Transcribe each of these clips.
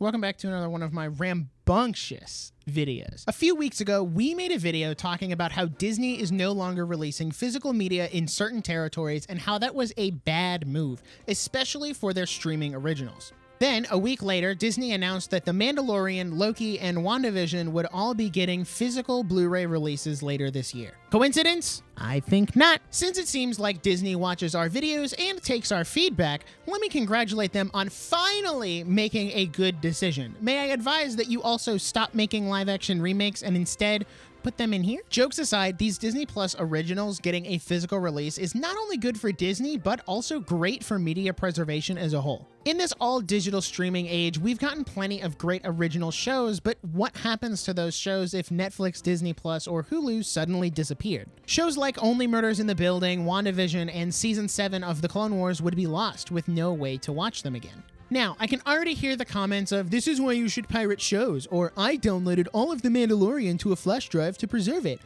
Welcome back to another one of my rambunctious videos. A few weeks ago, we made a video talking about how Disney is no longer releasing physical media in certain territories and how that was a bad move, especially for their streaming originals. Then, a week later, Disney announced that The Mandalorian, Loki, and WandaVision would all be getting physical Blu-ray releases later this year. Coincidence? I think not. Since it seems like Disney watches our videos and takes our feedback, let me congratulate them on finally making a good decision. May I advise that you also stop making live-action remakes and instead put them in here? Jokes aside, these Disney Plus originals getting a physical release is not only good for Disney, but also great for media preservation as a whole. In this all-digital streaming age, we've gotten plenty of great original shows, but what happens to those shows if Netflix, Disney Plus, or Hulu suddenly disappeared? Shows like Only Murders in the Building, WandaVision, and Season 7 of The Clone Wars would be lost with no way to watch them again. Now, I can already hear the comments of, "This is why you should pirate shows," or "I downloaded all of The Mandalorian to a flash drive to preserve it."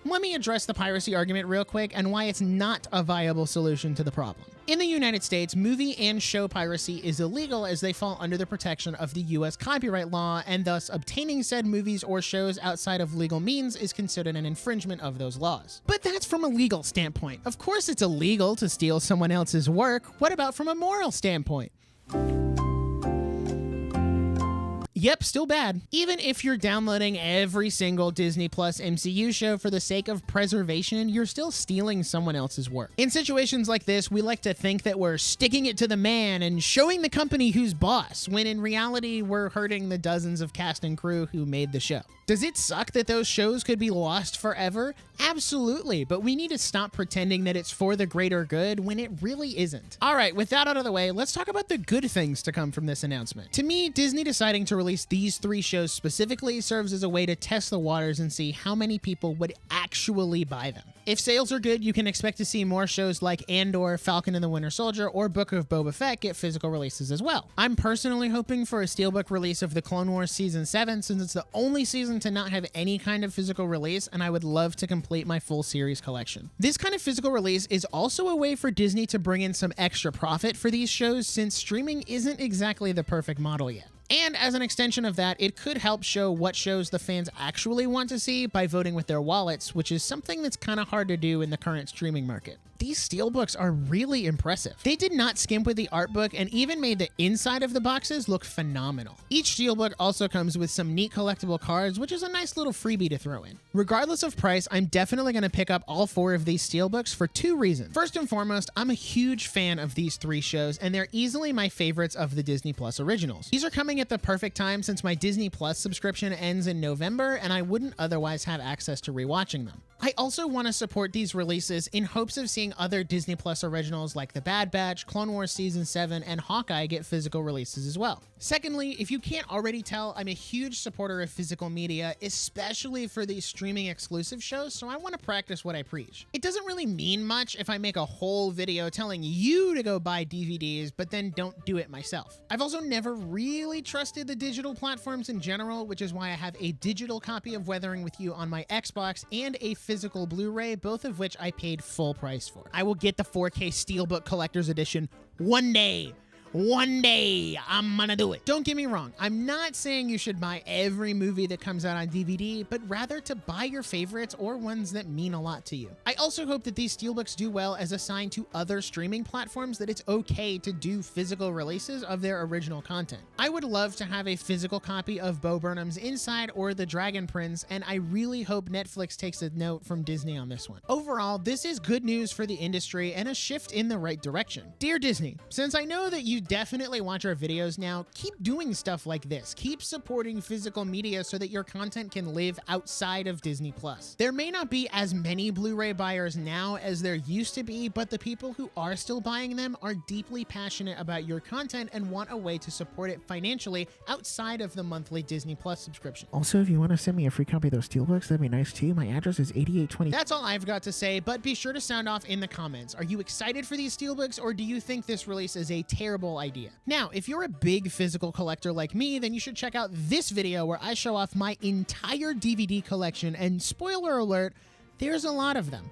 Let me address the piracy argument real quick and why it's not a viable solution to the problem. In the United States, movie and show piracy is illegal as they fall under the protection of the US copyright law, and thus obtaining said movies or shows outside of legal means is considered an infringement of those laws. But that's from a legal standpoint. Of course it's illegal to steal someone else's work. What about from a moral standpoint? Yep, still bad. Even if you're downloading every single Disney Plus MCU show for the sake of preservation, you're still stealing someone else's work. In situations like this, we like to think that we're sticking it to the man and showing the company who's boss, when in reality, we're hurting the dozens of cast and crew who made the show. Does it suck that those shows could be lost forever? Absolutely, but we need to stop pretending that it's for the greater good when it really isn't. All right, with that out of the way, let's talk about the good things to come from this announcement. To me, Disney deciding to release these 3 shows specifically serves as a way to test the waters and see how many people would actually buy them. If sales are good, you can expect to see more shows like Andor, Falcon and the Winter Soldier, or Book of Boba Fett get physical releases as well. I'm personally hoping for a steelbook release of The Clone Wars Season 7 since it's the only season to not have any kind of physical release, and I would love to complete my full series collection. This kind of physical release is also a way for Disney to bring in some extra profit for these shows since streaming isn't exactly the perfect model yet. And as an extension of that, it could help show what shows the fans actually want to see by voting with their wallets, which is something that's kind of hard to do in the current streaming market. These steelbooks are really impressive. They did not skimp with the art book and even made the inside of the boxes look phenomenal. Each steelbook also comes with some neat collectible cards, which is a nice little freebie to throw in. Regardless of price, I'm definitely going to pick up all 4 of these steelbooks for 2 reasons. First and foremost, I'm a huge fan of these 3 shows, and they're easily my favorites of the Disney Plus originals. These are coming at the perfect time since my Disney Plus subscription ends in November, and I wouldn't otherwise have access to rewatching them. I also want to support these releases in hopes of seeing other Disney Plus originals like The Bad Batch, Clone Wars Season 7, and Hawkeye get physical releases as well. Secondly, if you can't already tell, I'm a huge supporter of physical media, especially for these streaming exclusive shows, so I want to practice what I preach. It doesn't really mean much if I make a whole video telling you to go buy DVDs, but then don't do it myself. I've also never really trusted the digital platforms in general, which is why I have a digital copy of Weathering with You on my Xbox and a physical Blu-ray, both of which I paid full price for. I will get the 4K Steelbook Collector's Edition one day. One day, I'm gonna do it. Don't get me wrong, I'm not saying you should buy every movie that comes out on DVD, but rather to buy your favorites or ones that mean a lot to you. I also hope that these steelbooks do well as a sign to other streaming platforms that it's okay to do physical releases of their original content. I would love to have a physical copy of Bo Burnham's Inside or The Dragon Prince, and I really hope Netflix takes a note from Disney on this one. Overall, this is good news for the industry and a shift in the right direction. Dear Disney, since I know that you definitely watch our videos now, keep doing stuff like this. Keep supporting physical media so that your content can live outside of Disney Plus. There may not be as many Blu-ray buyers now as there used to be, but the people who are still buying them are deeply passionate about your content and want a way to support it financially outside of the monthly Disney Plus subscription. Also, if you want to send me a free copy of those steelbooks, that'd be nice too. My address is 8820. That's all I've got to say, but be sure to sound off in the comments. Are you excited for these steelbooks, or do you think this release is a terrible idea? Now, if you're a big physical collector like me, then you should check out this video where I show off my entire DVD collection, and spoiler alert, there's a lot of them.